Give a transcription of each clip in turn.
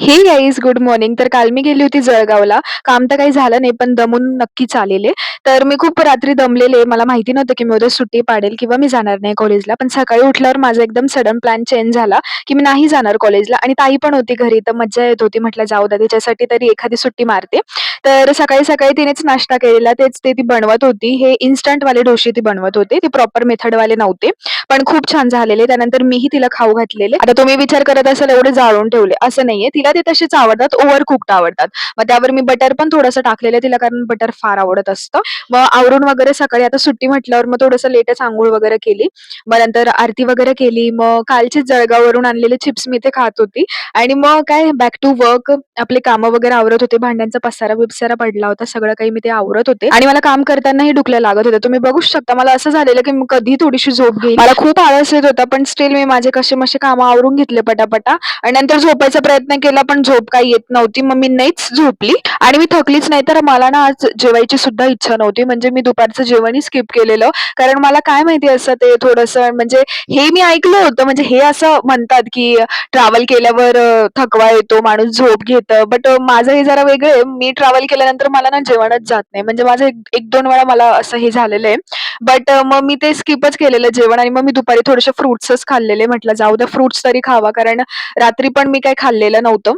हे guys good morning. तर काल मी गेली होती जळगावला. काम तर काही झालं नाही, पण दमून नक्कीच आलेले. तर मी खूप रात्री दमलेले. मला माहिती नव्हतं की मी उद्या सुट्टी पाडेल किंवा मी जाणार नाही कॉलेजला. पण सकाळी उठल्यावर माझा एकदम सडन प्लॅन चेंज झाला, की मी नाही जाणार कॉलेजला आणि ताई पण होती घरी, तर मज्जा येत होती. म्हटलं जाऊ द्या तिच्यासाठी तरी एखादी सुट्टी मारते. तर सकाळी-सकाळी तिनेच नाश्ता केलेला. तेच ते ती बनवत होती. हे इन्स्टंटवाले डोसे ती बनवत होती. ते प्रॉपर मेथडवाले नव्हते. पण खूप छान झालेले. त्यानंतर मीही तिला खाऊ घातलेले. आता तुम्ही विचार करत असाल एवढे जाळून ठेवले, असं नाहीये. तिला ते तसेच आवडतात, ओव्हर कुक्ड आवडतात. मग त्यावर मी बटर पण थोडंसं टाकलेलं तिला, कारण बटर फार आवडत असतं. मग आवरून वगैरे सकाळी आता सुट्टी म्हटल्यावर मग थोडंसं लेटच अंघोळ वगैरे केली. मग नंतर आरती वगैरे केली. मग कालचीच जळगाववरून आणलेले चिप्स मी ते खात होती आणि मग काय बॅक टू वर्क. आपले कामं वगैरे आवरत होते. भांड्यांचा पसारा-बिपसारा पडला होता. सगळं काही मी ते आवरत होते आणि मला काम करतानाही डुकल्या लागत होत्या. तुम्ही बघूच शकता मला असं झालेलं, की मी कधी थोडीशी झोप घेईन. मला खूप आळस येत होता, पण स्टिल मी माझे कसे-मसे कामं आवरून घेतले पटापटा आणि नंतर झोपायचा प्रयत्न केला, पण झोप काही येत नव्हती. मग मी नाहीच झोपली आणि मी थकलीच नाही. तर मला ना आज जेवायची सुद्धा इच्छा नव्हती. म्हणजे मी दुपारचं जेवणही स्किप केलेलं. कारण मला काय माहिती असं ते थोडंसं म्हणजे हे मी ऐकलं होतं. म्हणजे हे असं म्हणतात, की ट्रॅव्हल केल्यावर थकवा येतो, माणूस झोप घेतं. बट माझं हे जरा वेगळं आहे. मी ट्रॅव्हल केल्यानंतर मला ना जेवणच जात नाही. म्हणजे माझं 1-2 वेळा मला असं हे झालेलं आहे. बट मग मी ते स्किपच केलेलं जेवण आणि मग मी दुपारी थोडेसे फ्रुट्सच खाल्लेले. म्हटलं जाऊ द्या फ्रुट्स तरी खावा, कारण रात्री पण मी काही खाल्लेलं नव्हतं.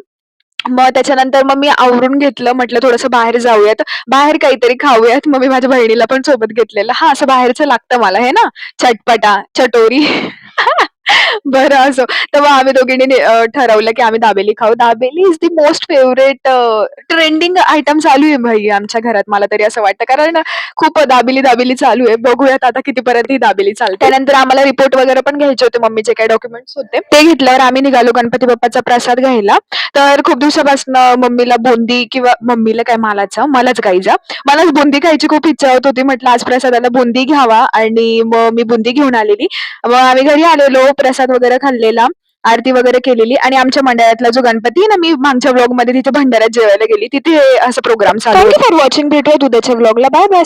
मग त्याच्यानंतर मग मी आवरून घेतलं. म्हटलं थोडंसं बाहेर जाऊयात, बाहेर काहीतरी खाऊयात. मग मी माझ्या बहिणीला पण सोबत घेतलेलं. हां, असं बाहेरचं लागतं मला हे ना, चटपटा, चटोरी. बरं असो. तर मग आम्ही दोघींनी ठरवलं, की आम्ही दाबेली खाऊ. Dabeli is the most favourite trending item चालू आहे भाई आमच्या घरात, मला तरी असं वाटतं. कारण खूप दाबेली-दाबेली चालू आहे. बघूयात आता कितीपर्यंत ही दाबेली चालते. त्यानंतर आम्हाला रिपोर्ट वगैरे पण घ्यायचे होते. मम्मीचे काही डॉक्युमेंट्स होते. ते घेतल्यावर आम्ही निघालो गणपती बाप्पाचा प्रसाद घ्यायला. तर खूप दिवसापासनं मम्मीला बुंदी किंवा मम्मीला काय मलाच गाईजा. मलाच बुंदी खायची खूप इच्छा होत होती. म्हटलं आज प्रसादाला बुंदी घ्यावा आणि मग मी बुंदी घेऊन आलेली. मग आम्ही घरी आलेलो, प्रसाद वगैरे खाल्लेला, आरती वगैरे केलेली आणि आमच्या मंडळातला जो गणपती आहे ना, मी मागच्या व्लॉगमध्ये तिथे भंडाऱ्यात जेवायला गेली. तिथे असा प्रोग्राम चालू होता. Thank you for watching. भेटूयात उद्याच्या व्लॉगला. Bye bye.